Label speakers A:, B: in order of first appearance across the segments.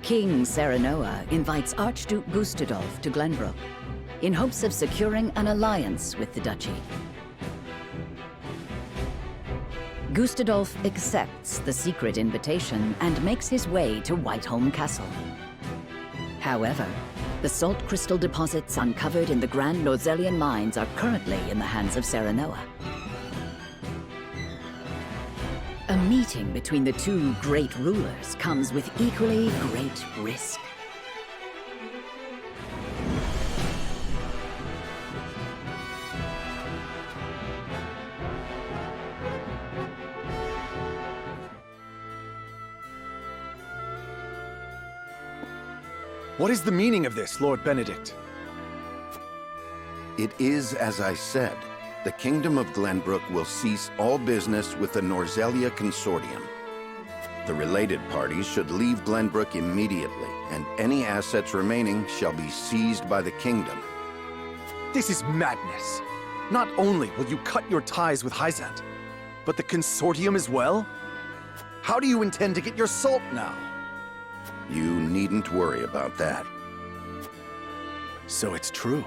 A: King Serenoa invites Archduke Gustadolf to Glenbook in hopes of securing an alliance with the duchy. Gustadolf accepts the secret invitation and makes his way to Whiteholm Castle. However, the salt crystal deposits uncovered in the Grand Norzelian mines are currently in the hands of Serenoa. A meeting between the two great rulers comes with equally great risk.
B: What is the meaning of this, Lord Benedict?
C: It is as I said. The Kingdom of Glenbook will cease all business with the Norzelia Consortium. The related parties should leave Glenbook immediately, and any assets remaining shall be seized by the Kingdom.
B: This is madness. Not only will you cut your ties with Hyzante, but the Consortium as well? How do you intend to get your salt now?
C: You needn't worry about that.
B: So it's true.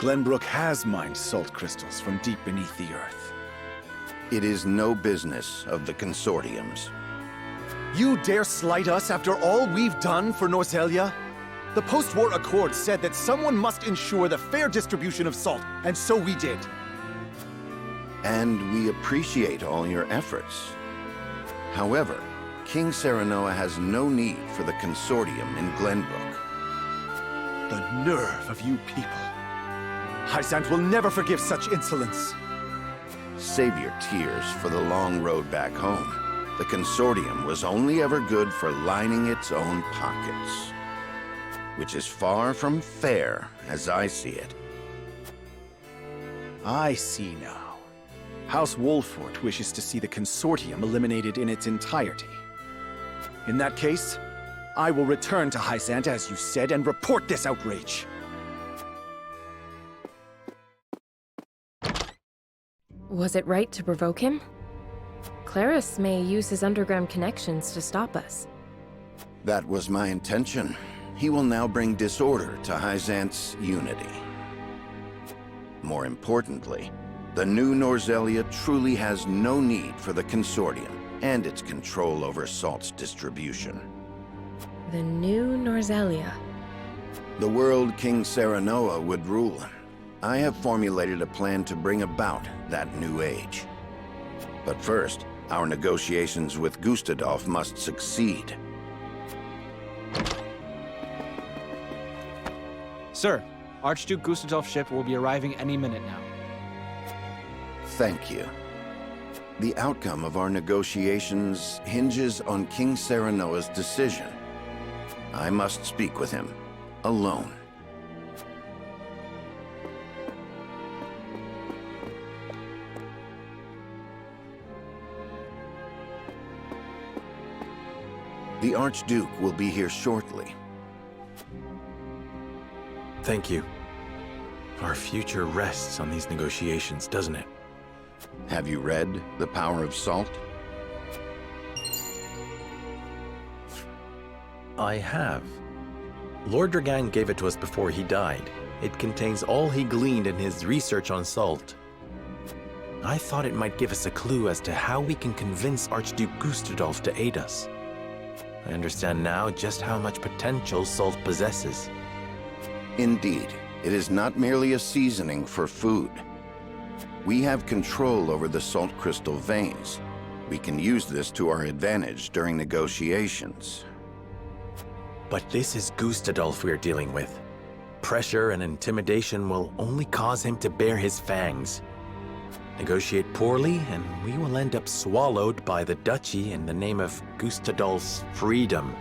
B: Glenbook has mined salt crystals from deep beneath the earth.
C: It is no business of the Consortium's.
B: You dare slight us after all we've done for Norzelia? The post-war accord said that someone must ensure the fair distribution of salt, and so we did.
C: And we appreciate all your efforts. However, King Serenoa has no need for the Consortium in Glenbook.
B: The nerve of you people. Hyzante will never forgive such insolence.
C: Save your tears for the long road back home. The Consortium was only ever good for lining its own pockets. Which is far from fair, as I see it.
B: I see now. House Wolfort wishes to see the Consortium eliminated in its entirety. In that case, I will return to Hyzante as you said and report this outrage.
D: Was it right to provoke him? Claris may use his underground connections to stop us.
C: That was my intention. He will now bring disorder to Hyzante's unity. More importantly, the new Norzelia truly has no need for the Consortium and its control over salt's distribution.
D: The new Norzelia.
C: The world King Serenoa would rule. I have formulated a plan to bring about that new age. But first, our negotiations with Gustadolf must succeed.
E: Sir, Archduke Gustadolf's ship will be arriving any minute now.
C: Thank you. The outcome of our negotiations hinges on King Serenoa's decision. I must speak with him, alone. The Archduke will be here shortly.
F: Thank you. Our future rests on these negotiations, doesn't it?
C: Have you read The Power of Salt?
F: I have. Lord Dragan gave it to us before he died. It contains all he gleaned in his research on salt. I thought it might give us a clue as to how we can convince Archduke Gustadolf to aid us. I understand now just how much potential salt possesses.
C: Indeed, it is not merely a seasoning for food. We have control over the salt crystal veins. We can use this to our advantage during negotiations.
F: But this is Gustadolf we're dealing with. Pressure and intimidation will only cause him to bare his fangs. Negotiate poorly, and we will end up swallowed by the duchy in the name of Gustadolf's freedom.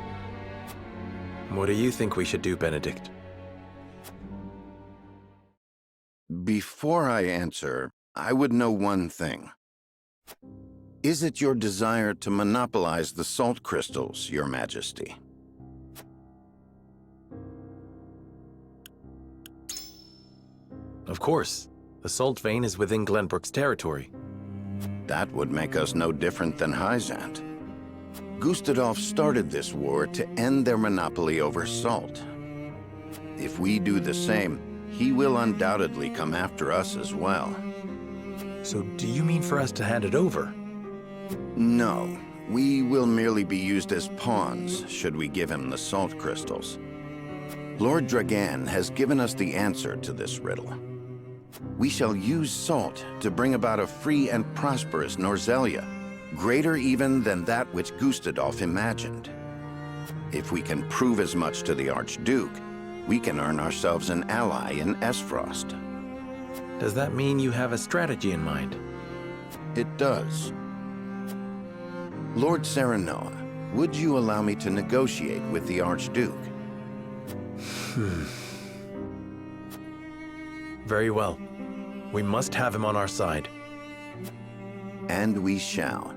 F: What do you think we should do, Benedict?
C: Before I answer, I would know one thing. Is it your desire to monopolize the salt crystals, Your Majesty?
F: Of course. The salt vein is within Glenbook's territory.
C: That would make us no different than Hyzante. Gustadolf started this war to end their monopoly over salt. If we do the same, he will undoubtedly come after us as well.
F: So do you mean for us to hand it over?
C: No, we will merely be used as pawns should we give him the salt crystals. Lord Dragan has given us the answer to this riddle. We shall use salt to bring about a free and prosperous Norzelia, greater even than that which Gustadolf imagined. If we can prove as much to the Archduke, we can earn ourselves an ally in Aesfrost.
F: Does that mean you have a strategy in mind?
C: It does. Lord Serenoa, would you allow me to negotiate with the Archduke?
F: Very well. We must have him on our side.
C: And we shall.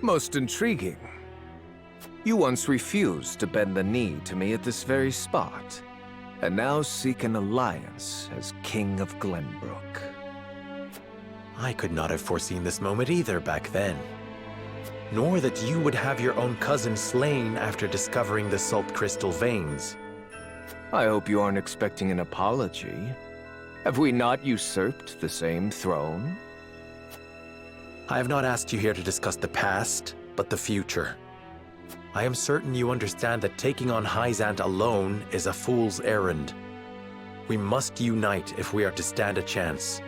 G: Most intriguing. You once refused to bend the knee to me at this very spot, and now seek an alliance as King of Glenbook.
F: I could not have foreseen this moment either back then. Nor that you would have your own cousin slain after discovering the salt crystal veins.
G: I hope you aren't expecting an apology. Have we not usurped the same throne?
F: I have not asked you here to discuss the past, but the future. I am certain you understand that taking on Hyzante alone is a fool's errand. We must unite if we are to stand a chance.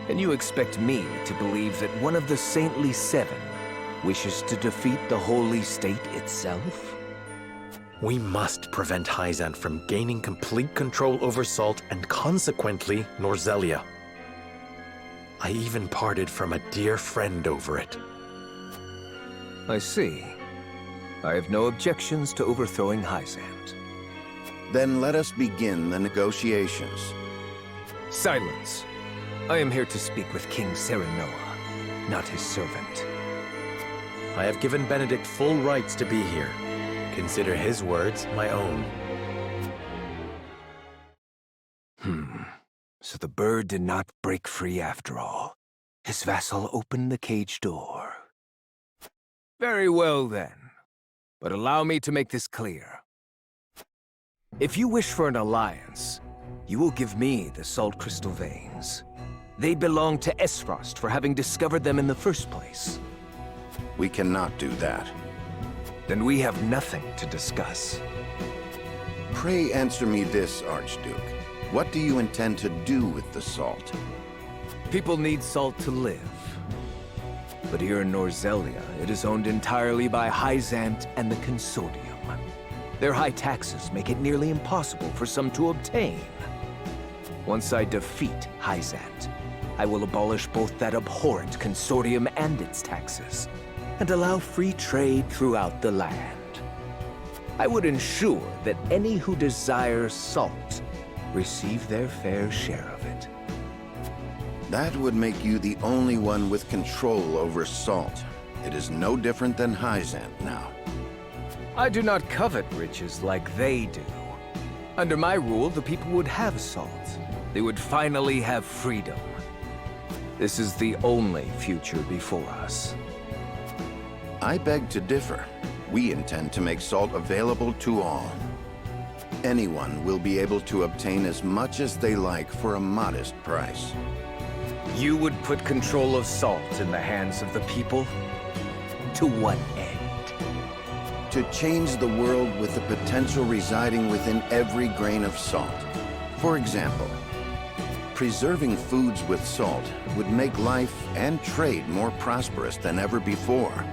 G: And you expect me to believe that one of the Saintly Seven wishes to defeat the Holy State itself?
F: We must prevent Hyzante from gaining complete control over Salt and consequently Norzelia. I even parted from a dear friend over it.
G: I see. I have no objections to overthrowing Hyzante.
C: Then let us begin the negotiations.
G: Silence. I am here to speak with King Serenoa, not his servant.
F: I have given Benedict full rights to be here. Consider his words my own.
G: So the bird did not break free after all. His vassal opened the cage door. Very well then. But allow me to make this clear. If you wish for an alliance, you will give me the salt crystal veins. They belong to Aesfrost for having discovered them in the first place.
C: We cannot do that.
G: Then we have nothing to discuss.
C: Pray answer me this, Archduke. What do you intend to do with the salt?
G: People need salt to live. But here in Norzelia, it is owned entirely by Hyzante and the Consortium. Their high taxes make it nearly impossible for some to obtain. Once I defeat Hyzante, I will abolish both that abhorrent Consortium and its taxes, and allow free trade throughout the land. I would ensure that any who desire salt receive their fair share of it.
C: That would make you the only one with control over salt. It is no different than Hyzante now.
G: I do not covet riches like they do. Under my rule, the people would have salt. They would finally have freedom. This is the only future before us.
C: I beg to differ. We intend to make salt available to all. Anyone will be able to obtain as much as they like for a modest price.
G: You would put control of salt in the hands of the people? To what end?
C: To change the world with the potential residing within every grain of salt. For example, preserving foods with salt would make life and trade more prosperous than ever before.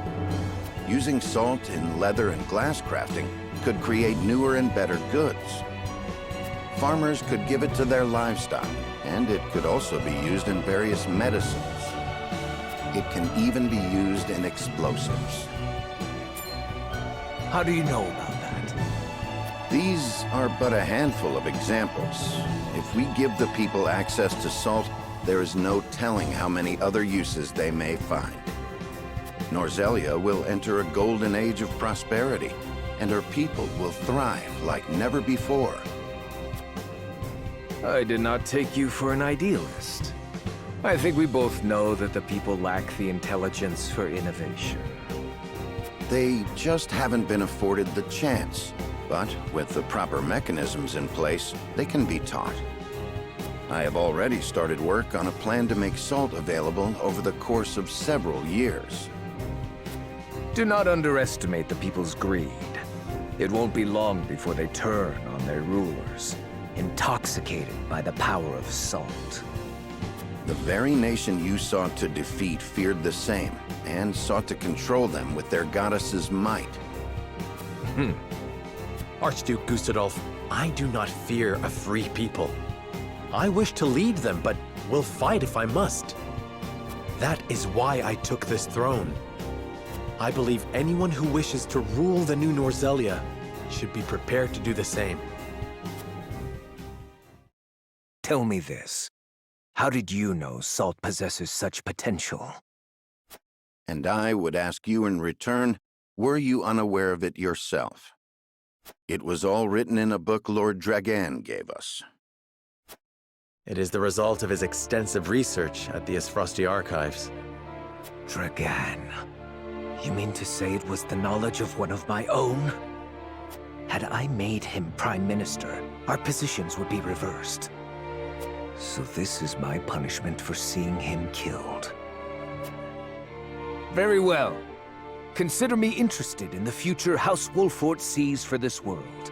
C: Using salt in leather and glass crafting could create newer and better goods. Farmers could give it to their livestock, and it could also be used in various medicines. It can even be used in explosives.
G: How do you know about that?
C: These are but a handful of examples. If we give the people access to salt, there is no telling how many other uses they may find. Norzelia will enter a golden age of prosperity, and her people will thrive like never before.
G: I did not take you for an idealist. I think we both know that the people lack the intelligence for innovation.
C: They just haven't been afforded the chance. But with the proper mechanisms in place, they can be taught. I have already started work on a plan to make salt available over the course of several years.
G: Do not underestimate the people's greed. It won't be long before they turn on their rulers, intoxicated by the power of salt.
C: The very nation you sought to defeat feared the same, and sought to control them with their goddess's might.
F: Archduke Gustadolf, I do not fear a free people. I wish to lead them, but will fight if I must. That is why I took this throne. I believe anyone who wishes to rule the new Norzelia should be prepared to do the same.
G: Tell me this. How did you know salt possesses such potential?
C: And I would ask you in return, were you unaware of it yourself? It was all written in a book Lord Dragan gave us.
F: It is the result of his extensive research at the Aesfrosti archives.
G: Dragan. You mean to say it was the knowledge of one of my own? Had I made him Prime Minister, our positions would be reversed. So this is my punishment for seeing him killed. Very well. Consider me interested in the future House Wolfort sees for this world.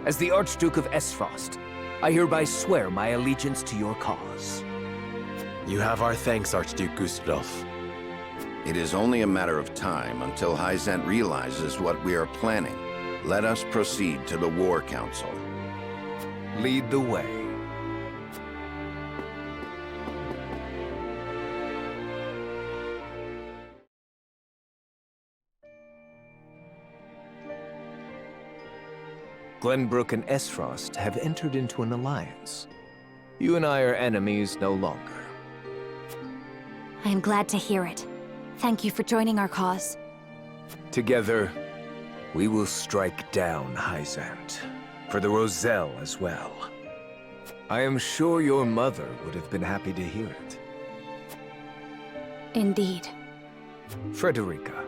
G: As the Archduke of Aesfrost, I hereby swear my allegiance to your cause.
F: You have our thanks, Archduke Gustadolf.
C: It is only a matter of time until Hyzante realizes what we are planning. Let us proceed to the War Council.
G: Lead the way. Glenbook and Aesfrost have entered into an alliance. You and I are enemies no longer.
H: I am glad to hear it. Thank you for joining our cause.
G: Together, we will strike down Hyzante, for the Roselle as well. I am sure your mother would have been happy to hear it.
H: Indeed.
G: Frederica,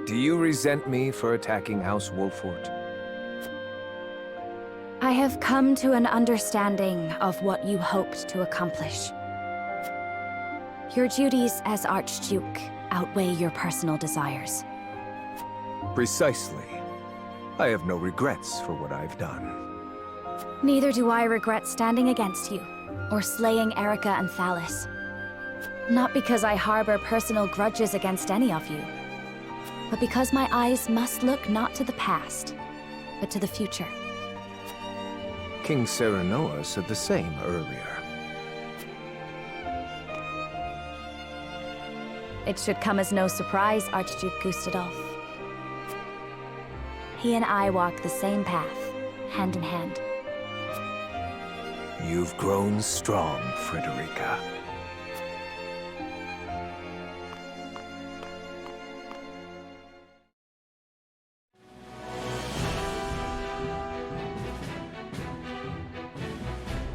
G: do you resent me for attacking House Wolfort?
H: I have come to an understanding of what you hoped to accomplish. Your duties as Archduke outweigh your personal desires.
G: Precisely. I have no regrets for what I've done.
H: Neither do I regret standing against you, or slaying Erica and Thalis. Not because I harbor personal grudges against any of you, but because my eyes must look not to the past, but to the future.
G: King Serenoa said the same earlier.
H: It should come as no surprise, Archduke Gustadolf. He and I walk the same path, hand in hand.
G: You've grown strong, Frederica.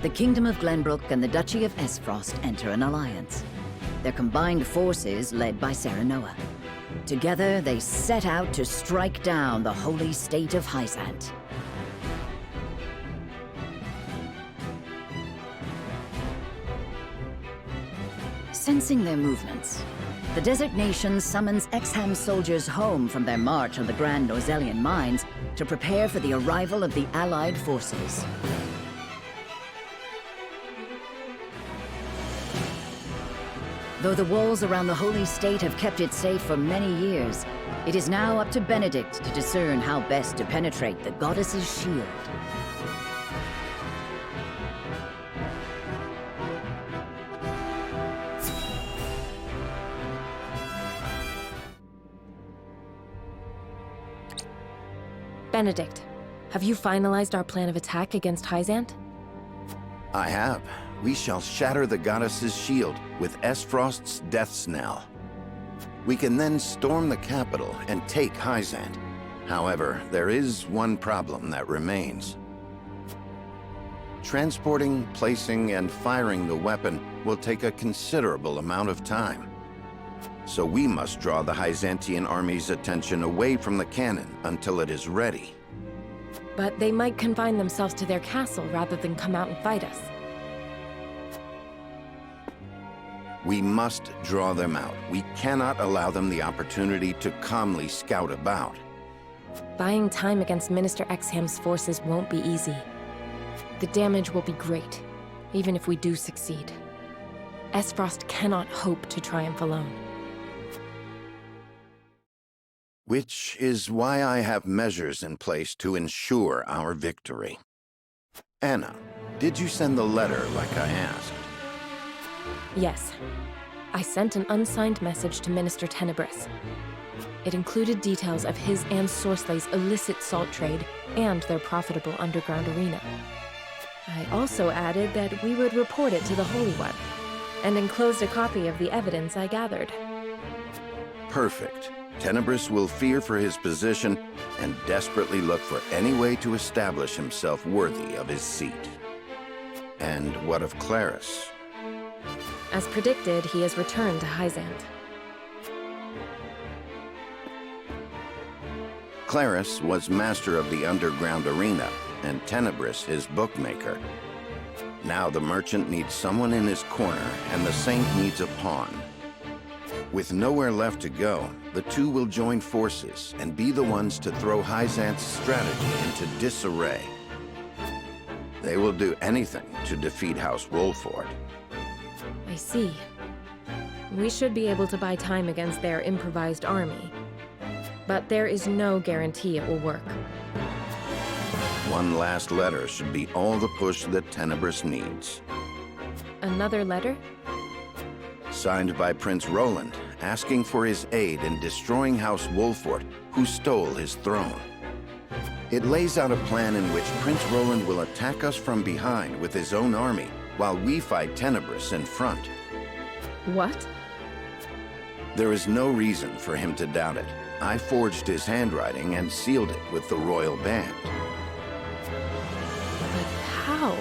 A: The Kingdom of Glenbook and the Duchy of Aesfrost enter an alliance. Their combined forces led by Serenoa. Together, they set out to strike down the Holy State of Hyzante. Sensing their movements, the desert nation summons Exham soldiers home from their march on the Grand Norzelian mines to prepare for the arrival of the Allied forces. Though the walls around the Holy State have kept it safe for many years, it is now up to Benedict to discern how best to penetrate the goddess's shield.
D: Benedict, Have you finalized our plan of attack against Hyzante?
C: I have. We shall shatter the goddess's shield with Aesfrost's death knell. We can then storm the capital and take Hyzante. However, there is one problem that remains. Transporting, placing, and firing the weapon will take a considerable amount of time. So we must draw the Hyzantian army's attention away from the cannon until it is ready.
D: But they might confine themselves to their castle rather than come out and fight us.
C: We must draw them out. We cannot allow them the opportunity to calmly scout about.
D: Buying time against Minister Exham's forces won't be easy. The damage will be great, even if we do succeed. Aesfrost cannot hope to triumph alone.
C: Which is why I have measures in place to ensure our victory. Anna, did you send the letter like I asked?
D: Yes. I sent an unsigned message to Minister Tenebris. It included details of his and Sorslay's illicit salt trade and their profitable underground arena. I also added that we would report it to the Holy One, and enclosed a copy of the evidence I gathered.
C: Perfect. Tenebris will fear for his position and desperately look for any way to establish himself worthy of his seat. And what of Claris?
D: As predicted, he has returned to Hyzante.
C: Claris was master of the underground arena, and Tenebris his bookmaker. Now the merchant needs someone in his corner, and the saint needs a pawn. With nowhere left to go, the two will join forces and be the ones to throw Hyzante's strategy into disarray. They will do anything to defeat House Wolford.
D: I see. We should be able to buy time against their improvised army. But there is no guarantee it will work.
C: One last letter should be all the push that Tenebris needs.
D: Another letter?
C: Signed by Prince Roland, asking for his aid in destroying House Wolford, who stole his throne. It lays out a plan in which Prince Roland will attack us from behind with his own army, while we fight Tenebris in front.
D: What?
C: There is no reason for him to doubt it. I forged his handwriting and sealed it with the royal band.
D: But how?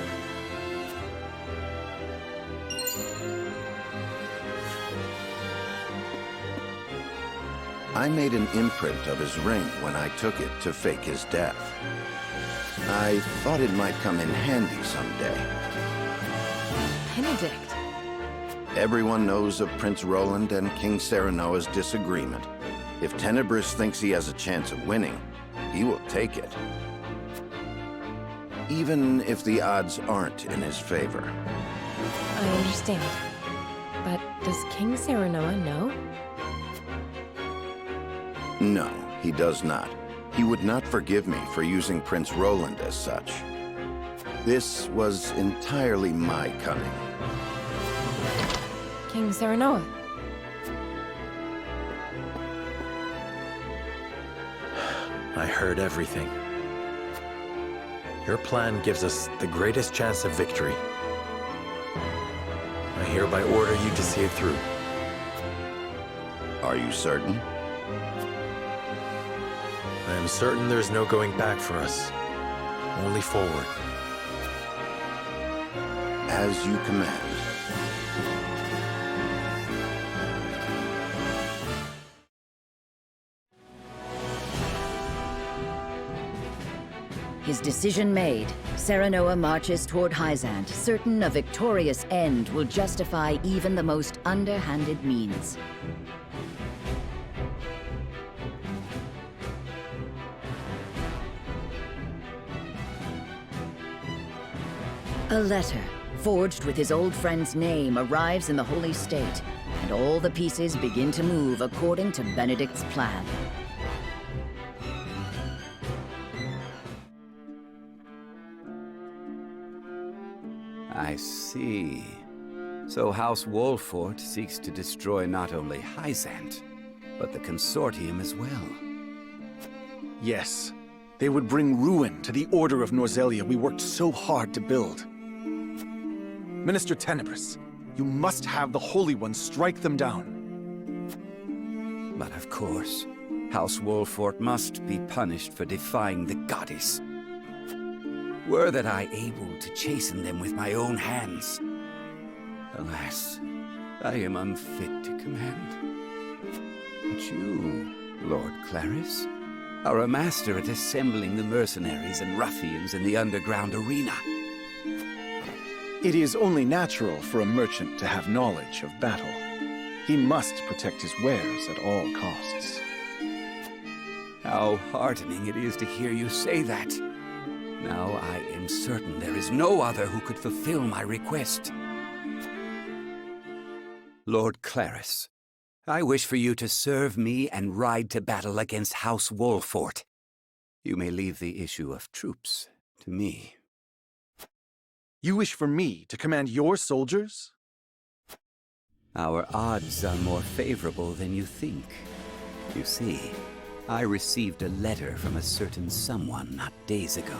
C: I made an imprint of his ring when I took it to fake his death. I thought it might come in handy someday.
D: Benedict.
C: Everyone knows of Prince Roland and King Serenoa's disagreement. If Tenebris thinks he has a chance of winning, he will take it. Even if the odds aren't in his favor.
D: I understand. But does King Serenoa know?
C: No, he does not. He would not forgive me for using Prince Roland as such. This was entirely my cunning.
D: King Serenoa.
F: I heard everything. Your plan gives us the greatest chance of victory. I hereby order you to see it through.
C: Are you certain?
F: I am certain there's no going back for us. Only forward.
C: As you command.
A: His decision made, Serenoa marches toward Hyzante, certain a victorious end will justify even the most underhanded means. A letter, forged with his old friend's name, arrives in the Holy State, and all the pieces begin to move according to Benedict's plan.
I: I see. So House Wolford seeks to destroy not only Hyzante, but the Consortium as well.
B: Yes. They would bring ruin to the Order of Norzelia we worked so hard to build. Minister Tenebris, you must have the Holy One strike them down.
I: But of course, House Wolfort must be punished for defying the goddess. Were that I able to chasten them with my own hands. Alas, I am unfit to command. But you, Lord Claris, are a master at assembling the mercenaries and ruffians in the underground arena.
B: It is only natural for a merchant to have knowledge of battle. He must protect his wares at all costs.
I: How heartening it is to hear you say that. Now I am certain there is no other who could fulfill my request. Lord Claris, I wish for you to serve me and ride to battle against House Wolfort. You may leave the issue of troops to me.
B: You wish for me to command your soldiers?
I: Our odds are more favorable than you think. You see, I received a letter from a certain someone not days ago.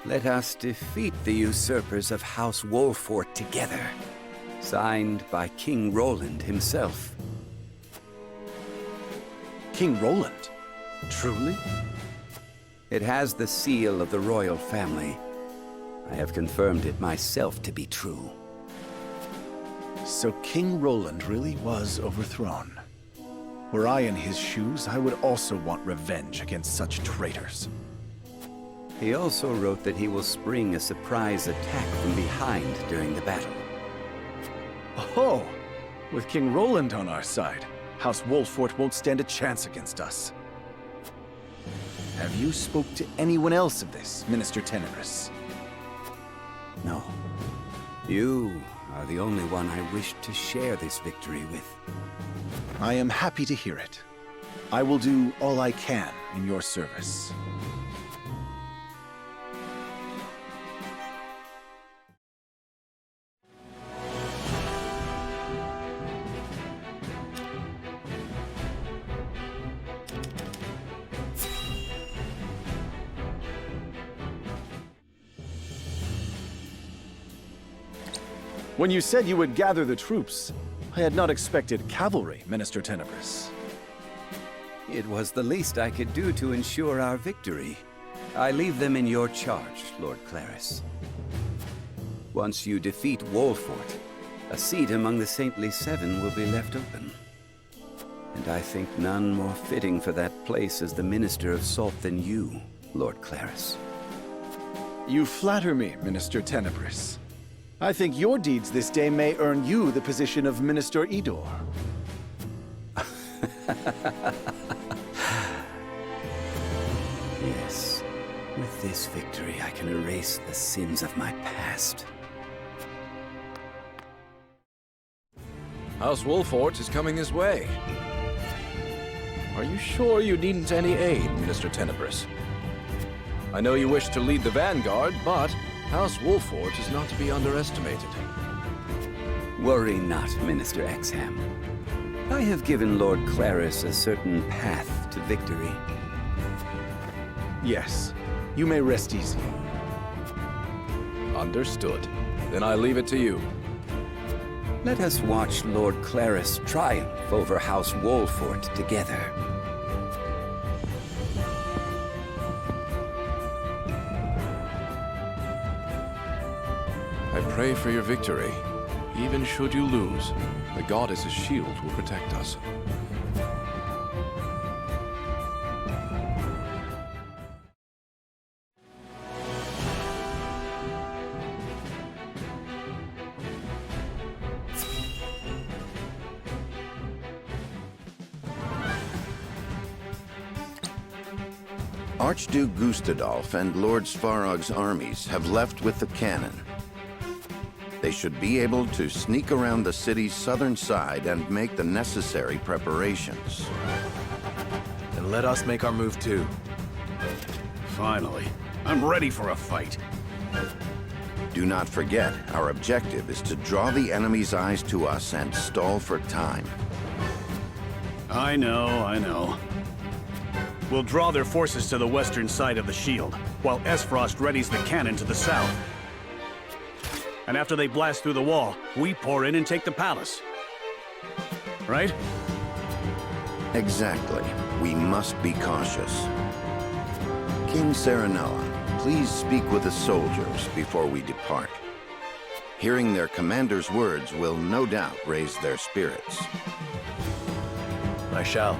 I: Let us defeat the usurpers of House Wolfort together. Signed by King Roland himself.
B: King Roland? Truly?
I: It has the seal of the royal family. I have confirmed it myself to be true.
B: So King Roland really was overthrown. Were I in his shoes, I would also want revenge against such traitors.
I: He also wrote that he will spring a surprise attack from behind during the battle.
B: Oh, with King Roland on our side, House Wolfort won't stand a chance against us. Have you spoke to anyone else of this, Minister Tenebris?
I: No. You are the only one I wish to share this victory with.
B: I am happy to hear it. I will do all I can in your service. When you said you would gather the troops, I had not expected cavalry, Minister Tenebris.
I: It was the least I could do to ensure our victory. I leave them in your charge, Lord Claris. Once you defeat Wolfort, a seat among the Saintly Seven will be left open. And I think none more fitting for that place as the Minister of Salt than you, Lord Claris.
B: You flatter me, Minister Tenebris. I think your deeds this day may earn you the position of Minister Idor.
I: Yes. With this victory, I can erase the sins of my past.
J: House Wolfort is coming his way. Are you sure you needn't any aid, Minister Tenebris? I know you wish to lead the vanguard, but House Wolfort is not to be underestimated.
I: Worry not, Minister Exham. I have given Lord Claris a certain path to victory.
B: Yes, you may rest easy.
J: Understood. Then I leave it to you.
I: Let us watch Lord Claris triumph over House Wolfort together.
J: I pray for your victory. Even should you lose, the goddess's shield will protect us.
C: Archduke Gustadolf and Lord Svarog's armies have left with the cannon. They should be able to sneak around the city's southern side and make the necessary preparations.
F: Then let us make our move too.
K: Finally, I'm ready for a fight.
C: Do not forget, our objective is to draw the enemy's eyes to us and stall for time.
K: I know. We'll draw their forces to the western side of the shield, while Aesfrost readies the cannon to the south. And after they blast through the wall, we pour in and take the palace. Right?
C: Exactly. We must be cautious. King Serenella, please speak with the soldiers before we depart. Hearing their commander's words will no doubt raise their spirits.
F: I shall.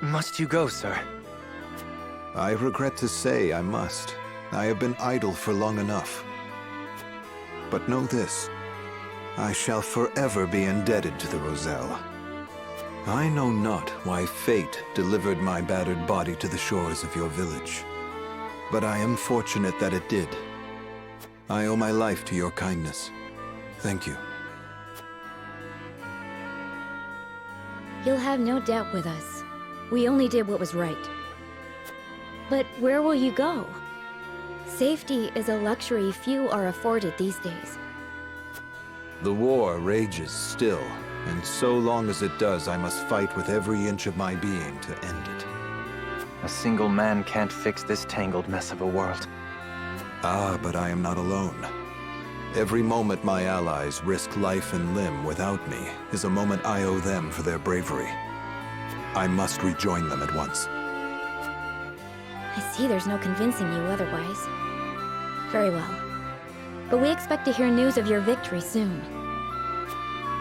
L: Must you go, sir?
M: I regret to say I must. I have been idle for long enough. But know this, I shall forever be indebted to the Roselle. I know not why fate delivered my battered body to the shores of your village, but I am fortunate that it did. I owe my life to your kindness. Thank you.
H: You'll have no debt with us. We only did what was right. But where will you go? Safety is a luxury few are afforded these days.
M: The war rages still, and so long as it does, I must fight with every inch of my being to end it.
L: A single man can't fix this tangled mess of a world.
M: Ah, but I am not alone. Every moment my allies risk life and limb without me is a moment I owe them for their bravery. I must rejoin them at once.
H: I see there's no convincing you otherwise. Very well. But we expect to hear news of your victory soon.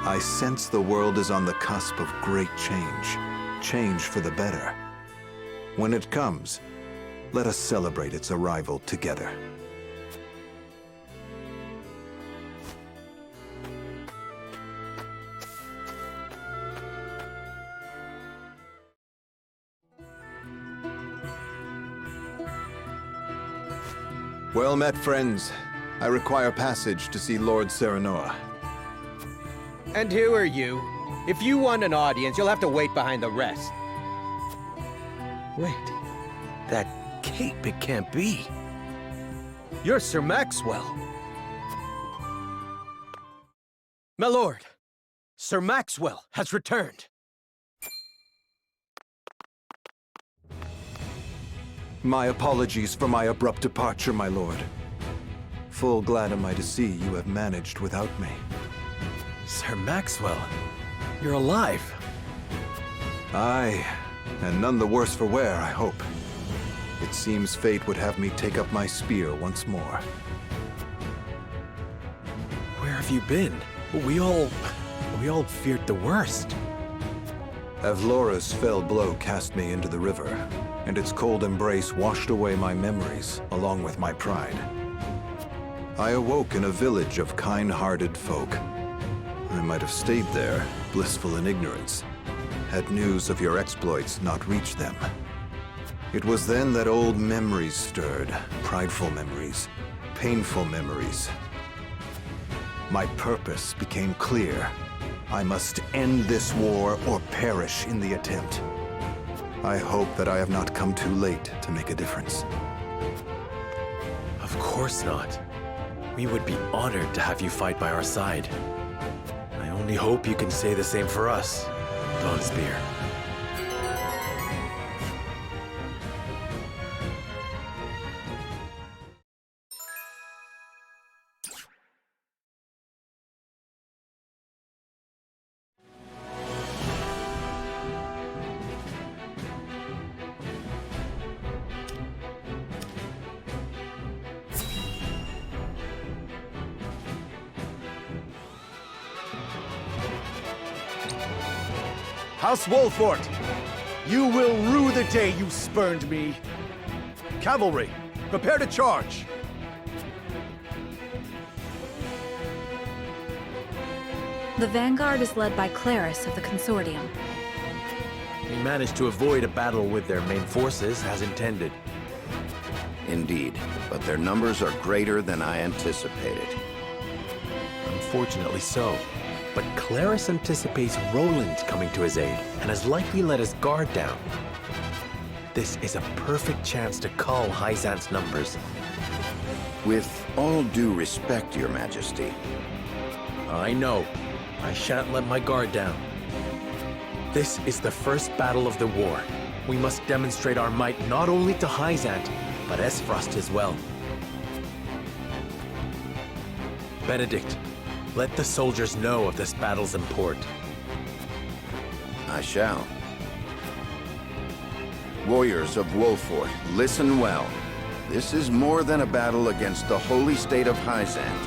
M: I sense the world is on the cusp of great change. Change for the better. When it comes, let us celebrate its arrival together. Well met, friends. I require passage to see Lord Serenoa.
N: And who are you? If you want an audience, you'll have to wait behind the rest.
G: Wait. That cape, it can't be.
N: You're Sir Maxwell. My lord, Sir Maxwell has returned.
M: My apologies for my abrupt departure, my lord. Full glad am I to see you have managed without me.
F: Sir Maxwell, you're alive.
M: Aye, and none the worse for wear, I hope. It seems fate would have me take up my spear once more.
F: Where have you been? We all feared the worst.
M: Avlora's fell blow cast me into the river, and its cold embrace washed away my memories, along with my pride. I awoke in a village of kind-hearted folk. I might have stayed there, blissful in ignorance, had news of your exploits not reached them. It was then that old memories stirred, prideful memories, painful memories. My purpose became clear. I must end this war or perish in the attempt. I hope that I have not come too late to make a difference.
F: Of course not. We would be honored to have you fight by our side. I only hope you can say the same for us, Donspear.
B: House Wolfort, you will rue the day you spurned me. Cavalry, prepare to charge.
O: The vanguard is led by Claris of the Consortium.
F: We managed to avoid a battle with their main forces as intended.
C: Indeed, but their numbers are greater than I anticipated.
F: Unfortunately so. But Claris anticipates Roland coming to his aid, and has likely let his guard down. This is a perfect chance to cull Hyzante's numbers.
C: With all due respect, Your Majesty.
F: I know. I shan't let my guard down. This is the first battle of the war. We must demonstrate our might not only to Hyzante, but Aesfrost as well. Benedict, let the soldiers know of this battle's import.
C: I shall. Warriors of Wolfort, listen well. This is more than a battle against the Holy State of Hyzante.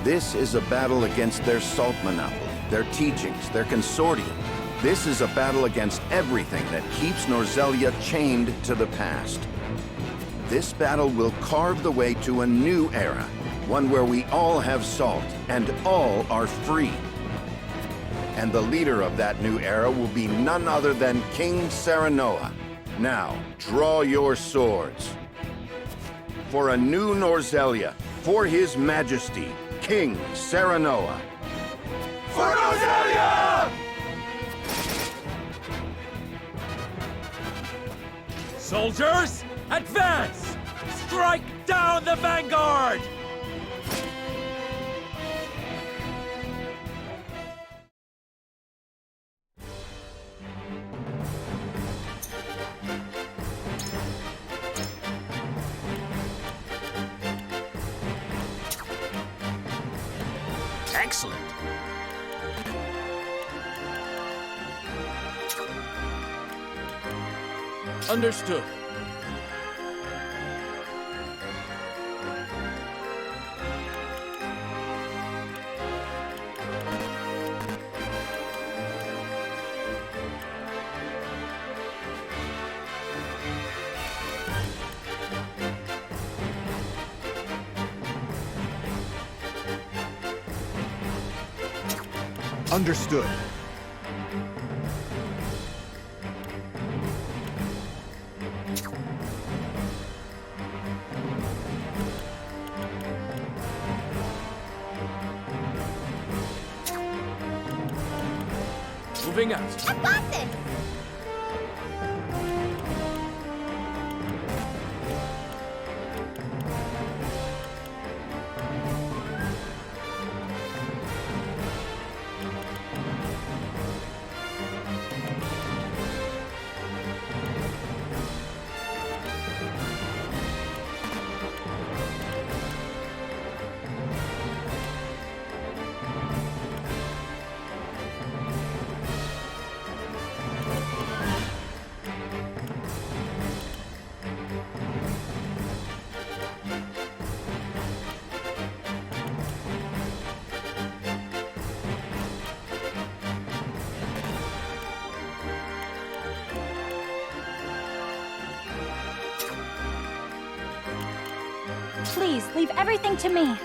C: This is a battle against their salt monopoly, their teachings, their consortium. This is a battle against everything that keeps Norzelia chained to the past. This battle will carve the way to a new era, one where we all have salt and all are free. And the leader of that new era will be none other than King Serenoa. Now, draw your swords. For a new Norzelia, for His Majesty, King Serenoa. For Norzelia!
F: Soldiers, advance! Strike down the vanguard!
K: Excellent.
J: Understood.
M: Understood.
J: Moving out.
O: I've got this!
H: Please, leave everything to me.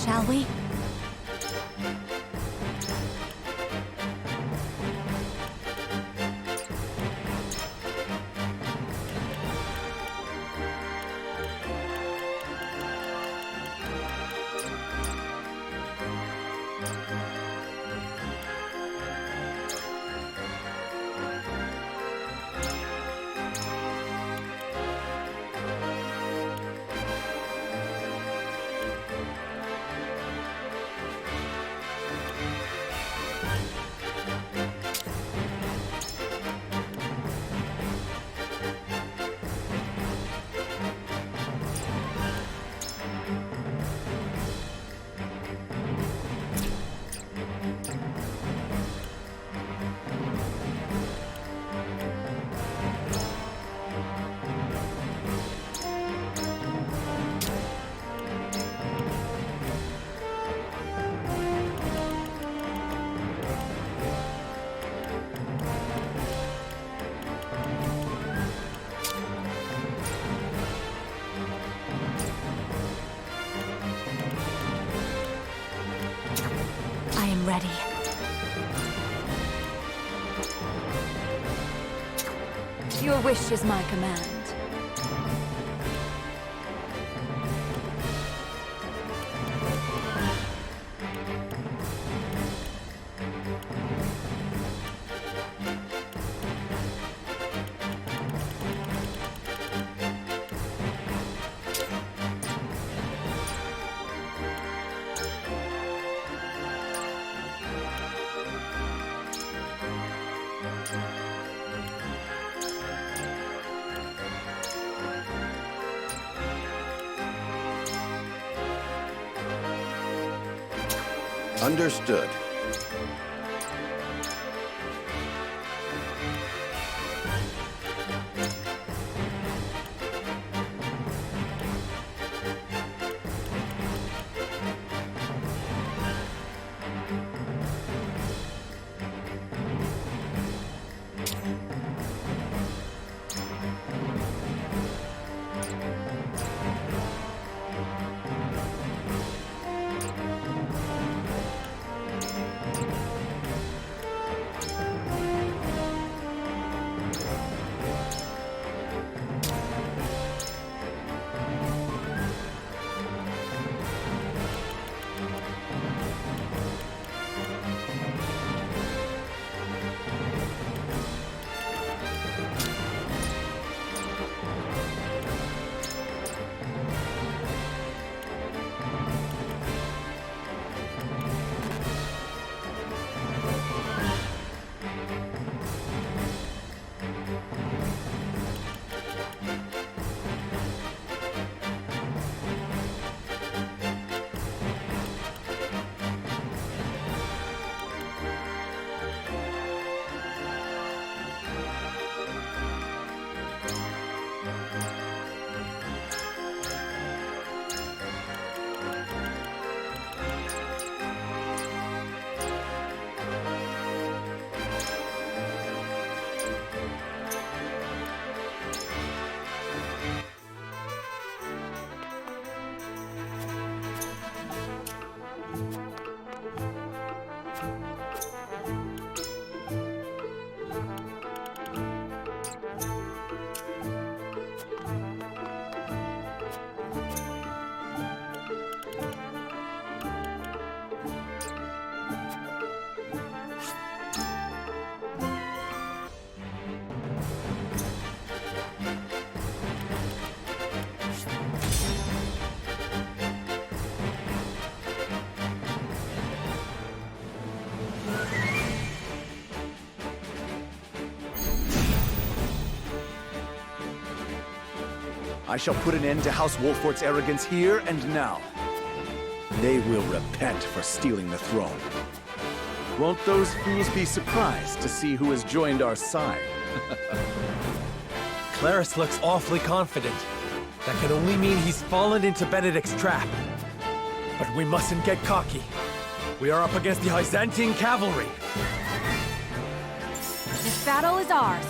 H: Shall we? Ready. Your wish is my command.
C: Understood.
B: I shall put an end to House Wolfort's arrogance here and now. They will repent for stealing the throne. Won't those fools be surprised to see who has joined our side?
F: Claris looks awfully confident. That can only mean he's fallen into Benedict's trap. But we mustn't get cocky. We are up against the Hyzantine cavalry.
H: This battle is ours.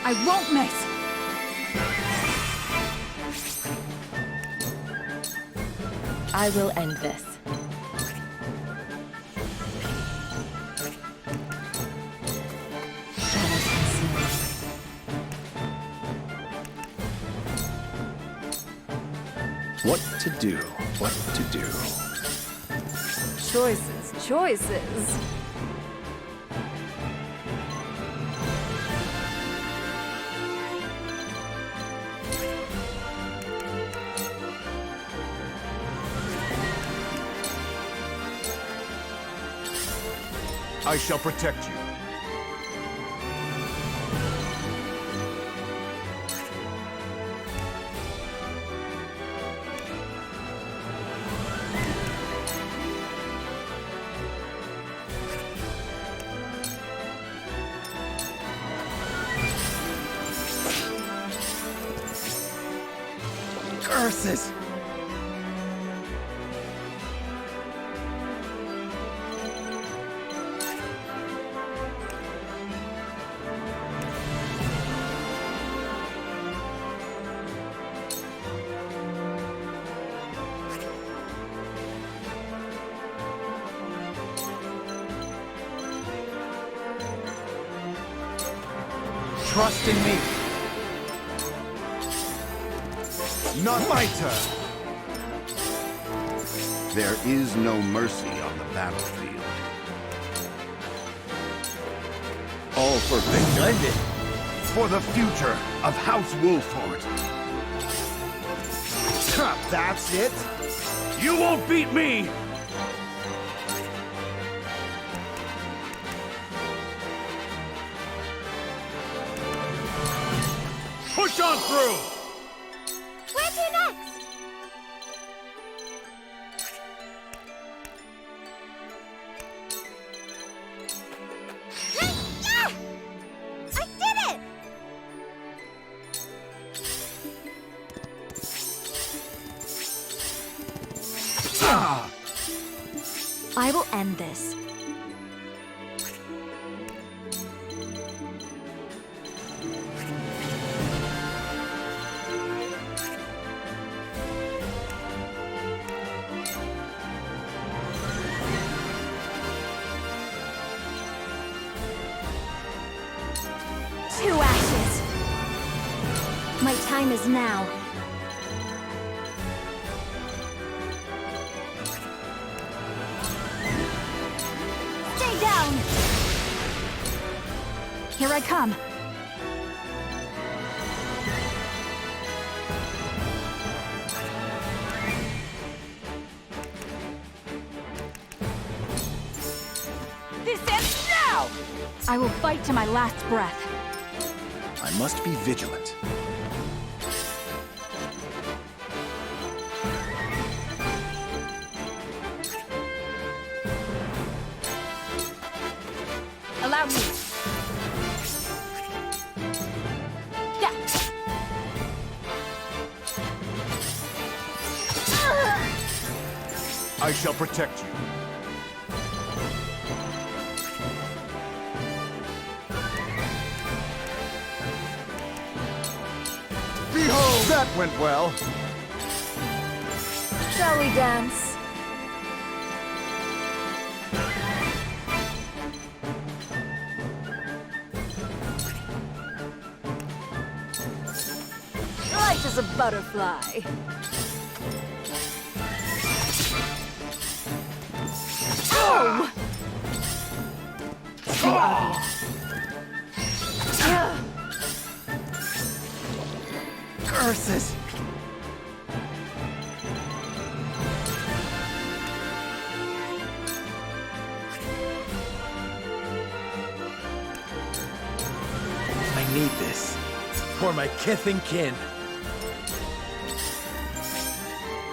H: I won't miss!
D: I will end this. Shadows concealed.
B: What to do? What to do?
O: Choices, choices.
K: I shall protect you.
F: Curses!
K: Trust in me. Not my turn.
C: There is no mercy on the battlefield.
K: All for victory.
F: Splendid!
K: For the future of House Wolfort. That's it? You won't beat me! Push on through!
H: Where to next? Yeah! I did it! I will end this. To ashes. My time is now. Stay down! Here I come. This ends now! I will fight to my last breath.
B: I must be vigilant.
H: Allow me. Yeah.
K: I shall protect you. Behold! That went well.
H: Shall we dance? Light as a butterfly. Oh!
B: Curses!
F: I need this. For my kith and kin.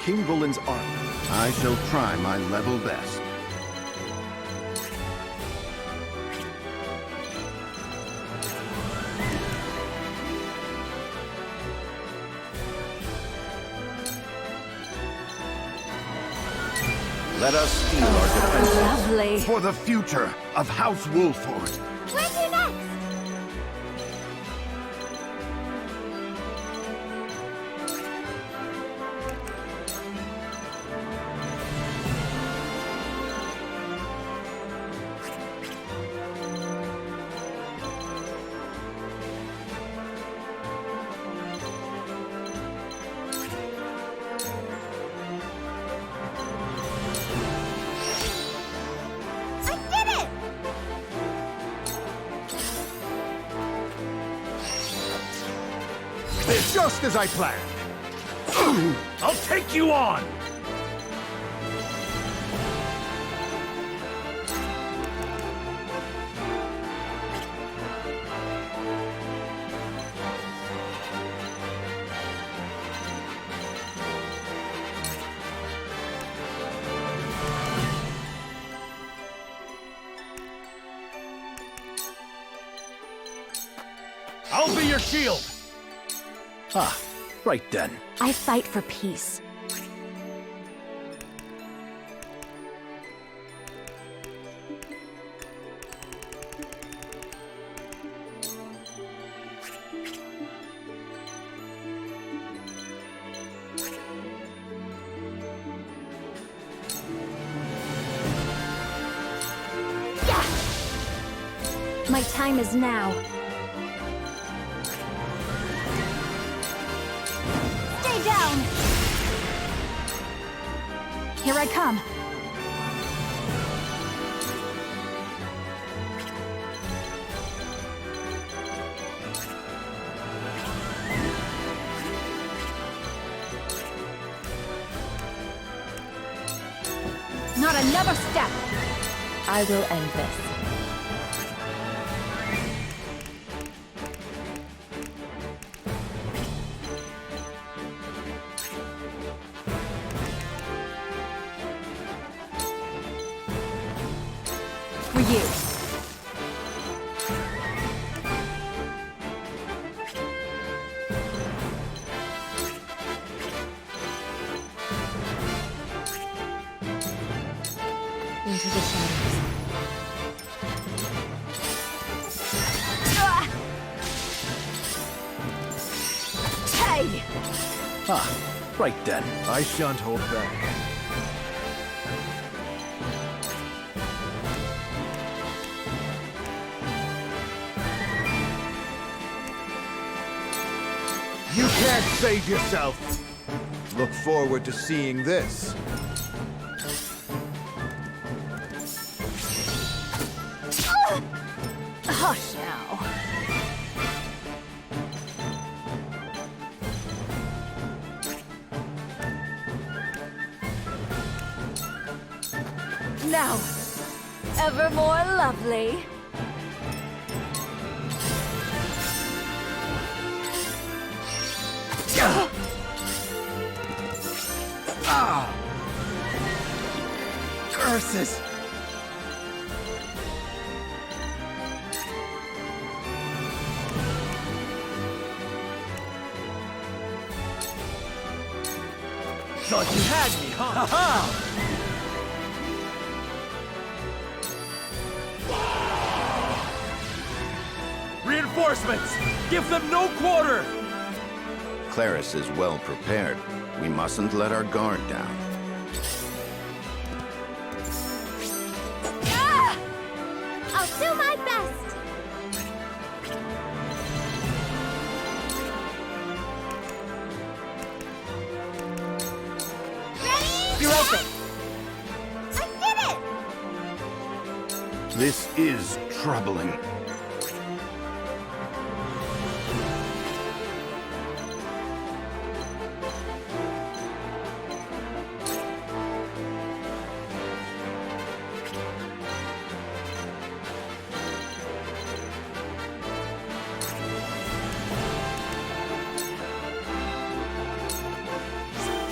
B: King Roland's army.
C: I shall try my level best. Let us steel our defenses.
H: Lovely.
C: For the future of House Wolford.
H: Where's your next?
K: It's just as I planned. I'll take you on! I'll be your shield!
B: Ah, right then.
H: I fight for peace. Yeah! My time is now. Down! Here I come. Not another step!
D: I will end this.
H: For you.
D: Into
A: way!
B: Ah, right then.
G: I shan't hold back.
M: You can't save yourself! Look forward to seeing this.
A: Hush now. Now, ever more lovely.
B: Ah! Curses!
F: Thought you had me, huh? Ha-ha! Reinforcements! Give them no quarter!
C: Claris is well prepared. We mustn't let our guard down.
H: Ah! I'll do my best! Ready?
A: You're open.
H: I did it!
M: This is troubling.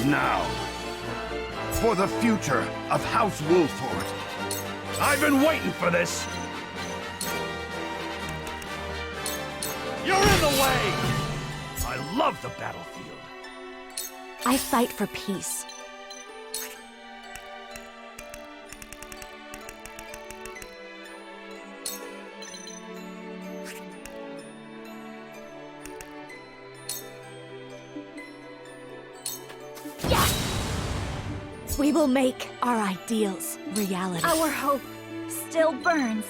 K: Now, for the future of House Wolford. I've been waiting for this! You're in the way! I love the battlefield.
H: I fight for peace. We will make our ideals reality. Our hope still burns.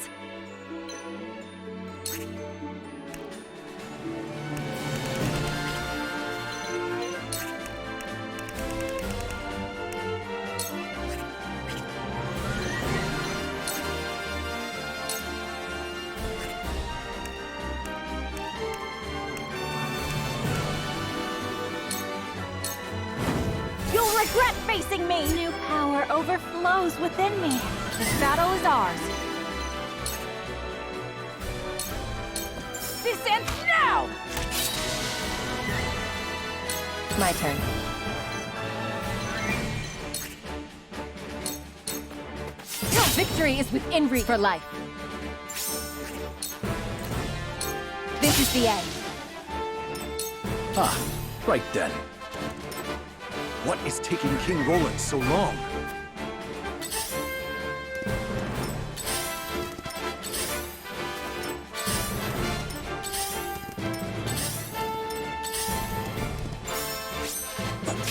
H: You'll regret facing me! New power overflows within me. This battle is ours. This ends now!
D: My turn.
A: Victory is within reach for life. This is the end.
B: Ah, right then. What is taking King Roland so long?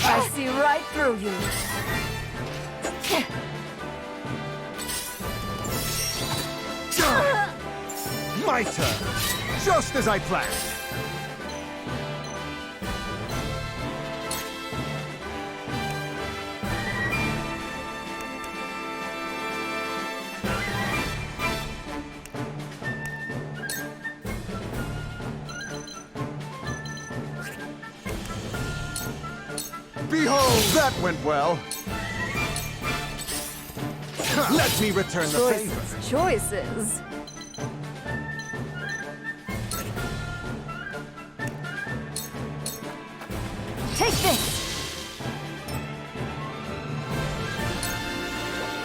A: I see right through you.
M: My turn! Just as I planned! Behold! That went well! Let me return the favor!
A: Choices. Take this!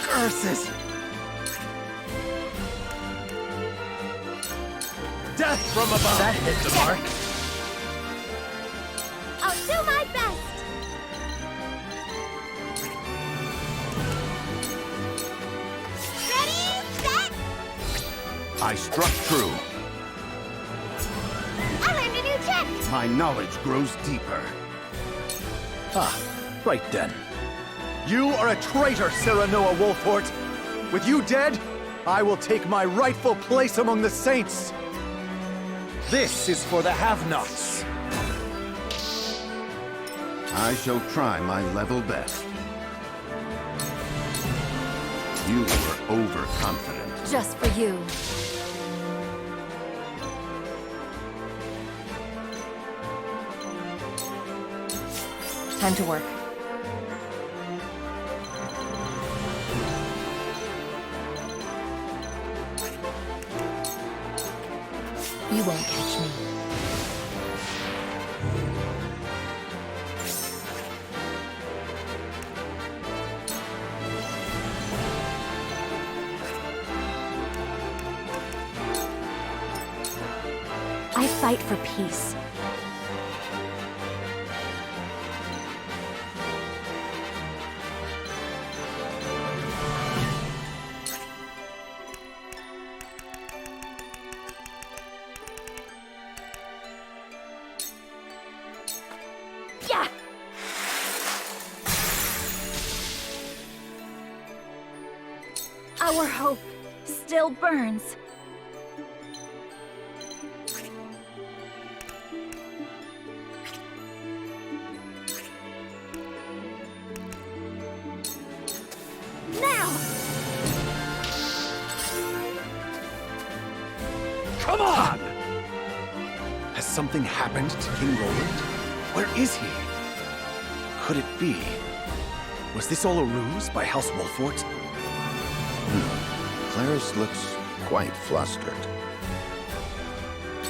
B: Curses!
F: Death from above! That hit the mark.
H: I'll do my best! Ready, set!
M: I struck true.
H: I learned a new trick!
K: my knowledge grows deeper.
B: Ah, right then. You are a traitor, Serenoa Wolfhort! With you dead, I will take my rightful place among the saints! This is for the have-nots!
C: I shall try my level best. You were overconfident.
H: Just for you.
D: Time to work. You won't catch me.
H: I fight for peace. Yeah! Our hope still burns. Now!
B: Come on! Has something happened to King Roland? Where is he? Could it be? Was this all a ruse by House Wolfhort?
C: Claris looks quite flustered.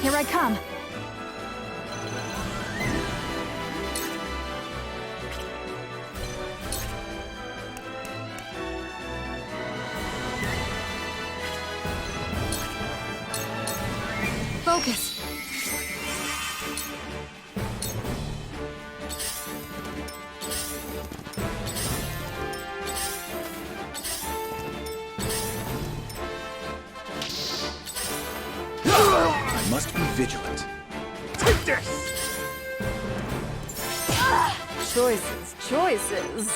H: Here I come. Focus.
B: I must be vigilant. Take this!
O: Choices, choices.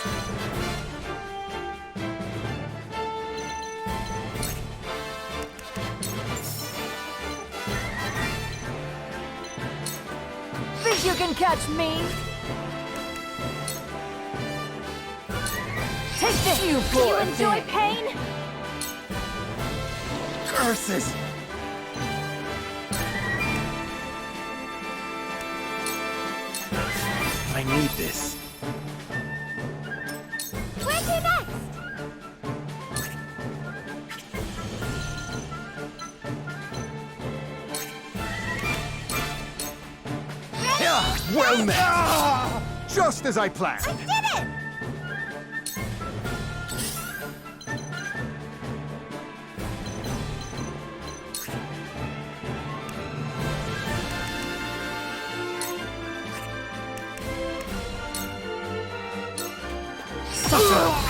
H: Think you can catch me? Take this! You
O: poor
H: Do you enjoy
O: thing.
H: pain?
B: Curses!
F: I need this.
H: Where to next?
B: Well met! Just as I planned!
H: I did it!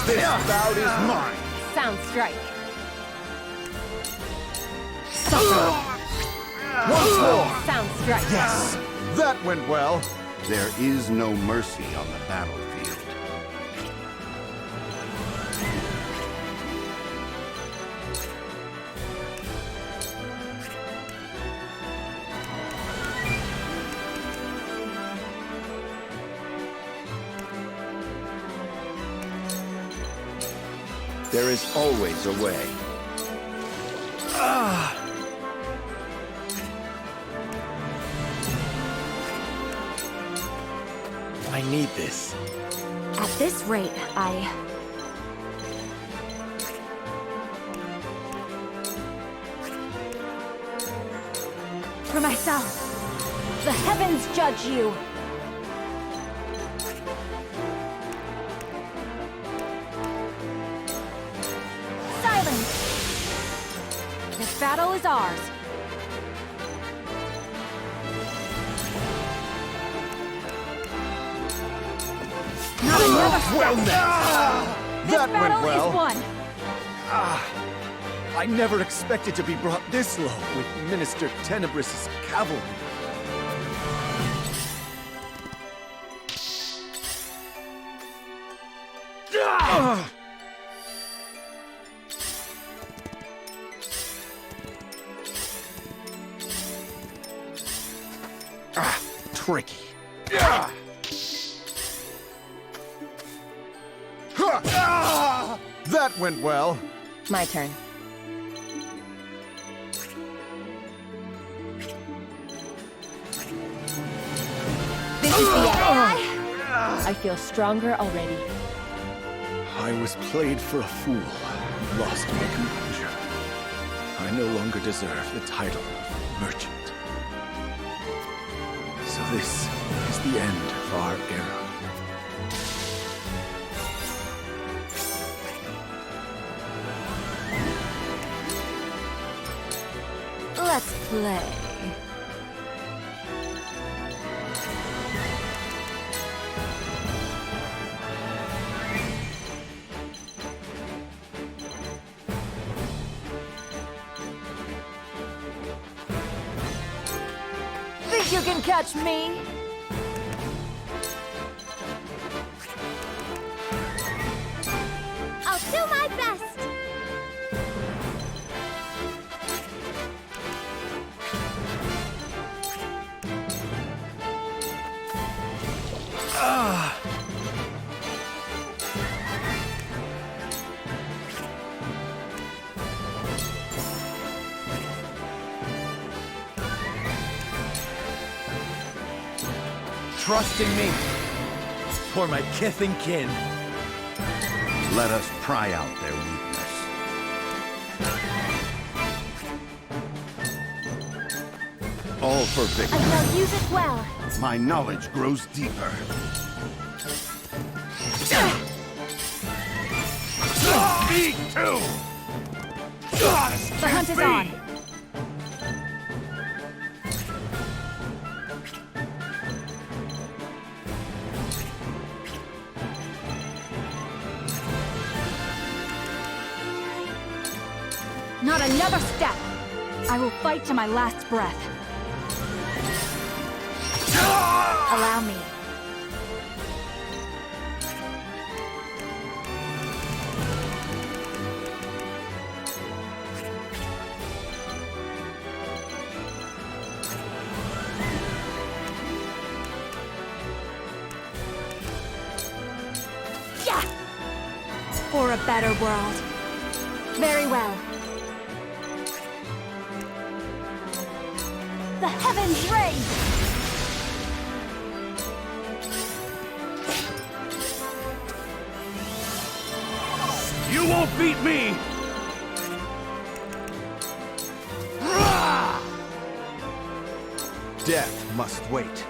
B: This bout is mine!
D: Sound strike.
B: Once more!
D: Sound strike.
B: Yes! That went well!
C: There is no mercy on the battlefield. There is always a way.
F: I need this.
H: At this rate, For myself. The heavens judge you. Silence! This battle is ours. Not another step.
B: Well met!
H: This
B: That went
H: battle
B: well.
H: is won.
B: I never expected to be brought this low with Minister Tenebris's cavalry. tricky.
M: That went well.
D: My turn. This is the end. I feel stronger already.
B: I was played for a fool, lost my composure. I no longer deserve the title of merchant. So this is the end of our era.
H: Let's play. Think you can catch me? I'll do my best.
F: Trust in me. For my kith and kin.
I: Let us pry out their weakness. All for victory.
H: I shall use it well.
I: My knowledge grows deeper.
K: Me too!
H: The hunt is on. Not another step! I will fight to my last breath. Allow me. Yeah! For a better world. Very well. The heavens raise!
K: You won't beat me!
M: Death must wait.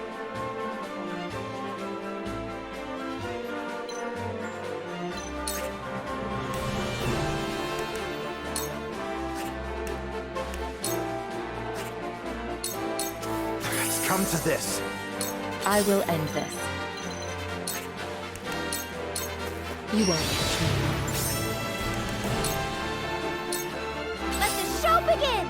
M: It's come to this.
D: I will end this. You won't catch me.
H: Let the show begin!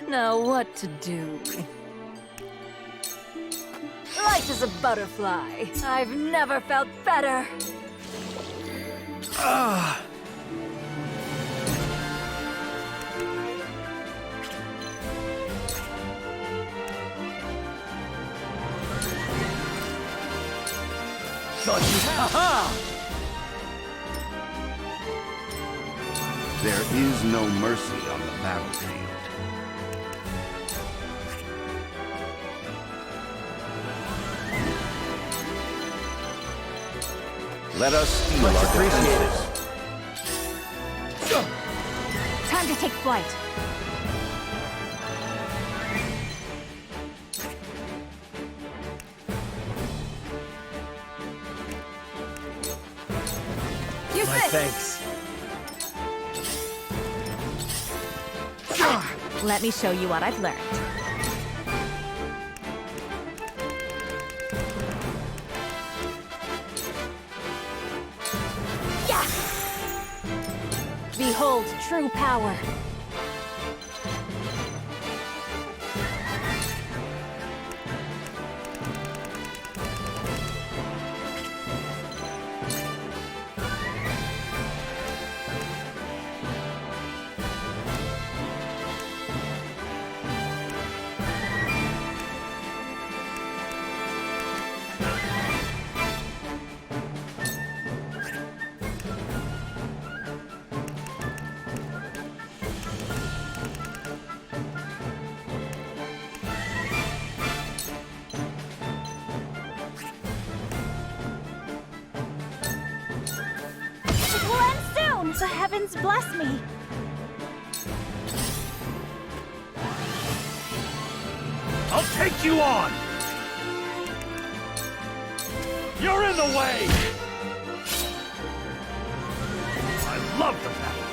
O: Now what to do? Light as a butterfly. I've never felt better.
I: There is no mercy on the battlefield. Let us steal our defenses.
H: Time to take flight. Use
F: My
H: this!
F: thanks.
O: Let me show you what I've learned. behold true power.
H: The heavens bless me!
K: I'll take you on! You're in the way! I love the battle!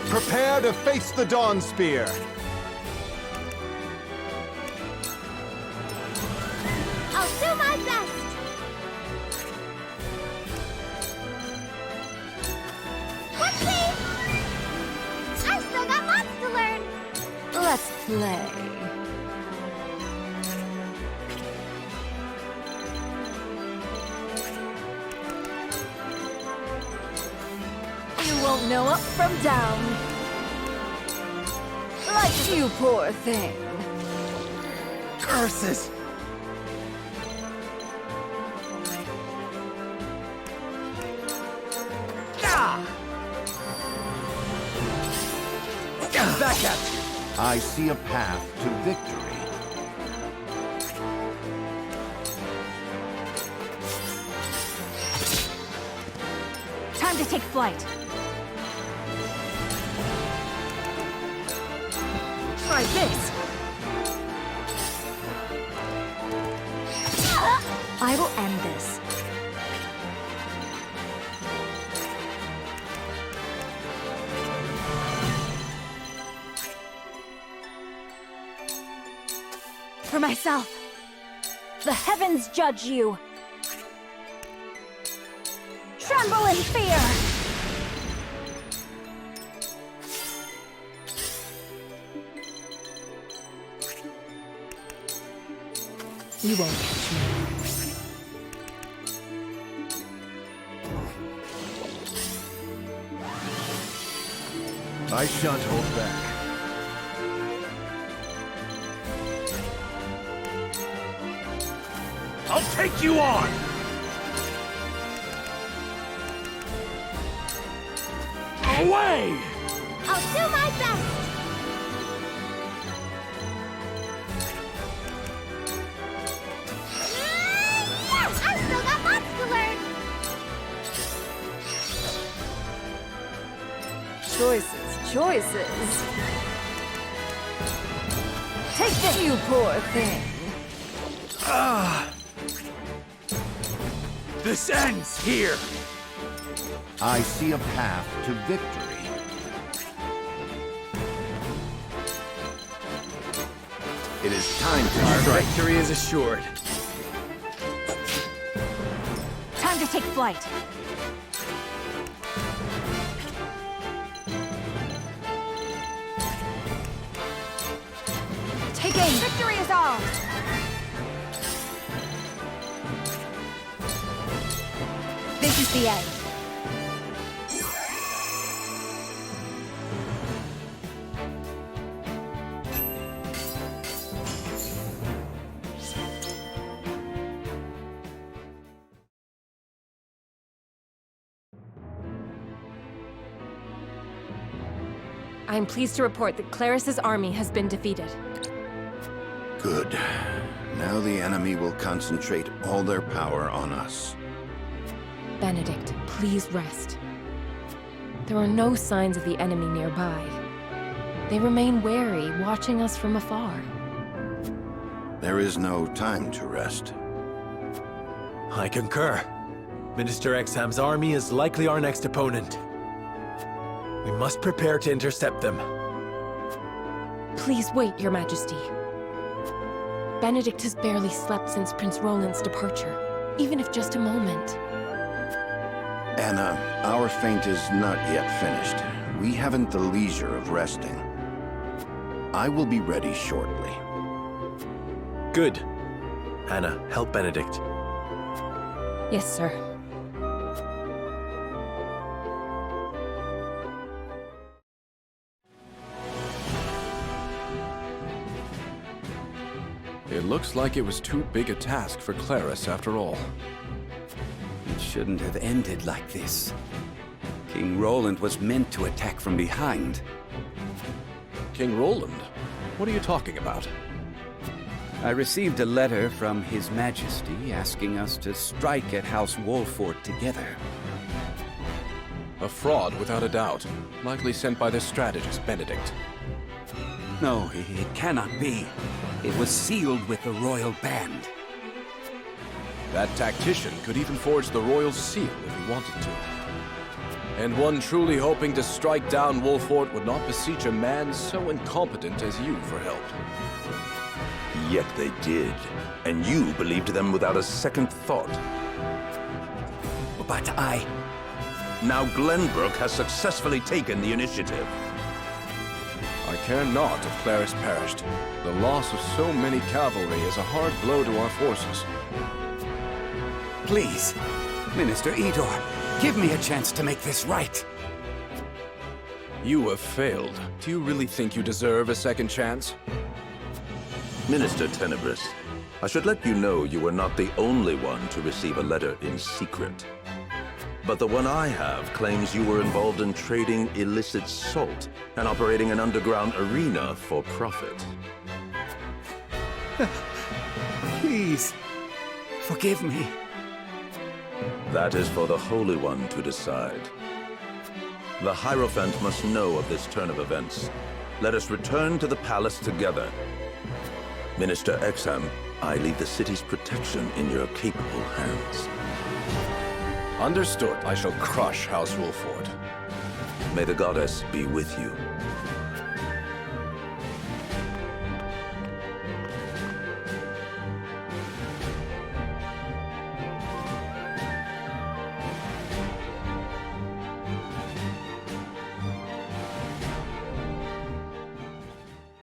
M: Prepare to face the Dawn Spear!
H: I'll do my best! Whoopsie! I've still got lots to learn!
O: Let's play. You won't know up from down. Like you, poor thing.
B: Curses!
C: Back at you! I see a path to victory.
H: Time to take flight.
O: Try this.
H: I will end this. For myself. The heavens judge you. Tremble in fear!
D: You won't catch me.
J: I shan't hold back.
K: I'll take you on! Away!
H: I'll do my best! I've still got lots to learn!
O: Choices. Take this, you poor thing.
B: This ends here!
C: I see a path to victory. It is time to
B: Our
C: strike.
B: victory is assured.
H: Time to take flight.
O: Take aim.
H: Victory is ours!
O: This is the end.
D: I am pleased to report that Claris's army has been defeated.
C: Good. Now the enemy will concentrate all their power on us.
D: Benedict, please rest. There are no signs of the enemy nearby. They remain wary, watching us from afar.
C: There is no time to rest.
F: I concur. Minister Exham's army is likely our next opponent. We must prepare to intercept them.
D: Please wait, Your Majesty. Benedict has barely slept since Prince Roland's departure, even if just a moment.
C: Anna, our feint is not yet finished. We haven't the leisure of resting. I will be ready shortly.
F: Good. Anna, help Benedict.
D: Yes, sir.
J: It looks like it was too big a task for Claris after all.
I: It shouldn't have ended like this. King Roland was meant to attack from behind.
J: King Roland? What are you talking about?
I: I received a letter from His Majesty asking us to strike at House Wolfort together.
J: A fraud, without a doubt. Likely sent by their strategist, Benedict.
I: No, it cannot be. It was sealed with the royal band.
J: That tactician could even forge the royal seal if he wanted to. And one truly hoping to strike down Wolfort would not beseech a man so incompetent as you for help.
P: Yet they did, and you believed them without a second thought.
I: But I...
P: Now Glenbook has successfully taken the initiative.
J: I care not if Claris perished. The loss of so many cavalry is a hard blow to our forces.
I: Please, Minister Idor, give me a chance to make this right.
J: You have failed. Do you really think you deserve a second chance?
P: Minister Tenebris, I should let you know you were not the only one to receive a letter in secret. But the one I have claims you were involved in trading illicit salt and operating an underground arena for profit.
I: Please, forgive me.
P: That is for the Holy One to decide. The Hierophant must know of this turn of events. Let us return to the palace together. Minister Exham, I leave the city's protection in your capable hands.
J: Understood. I shall crush House Wolfort.
P: May the goddess be with you.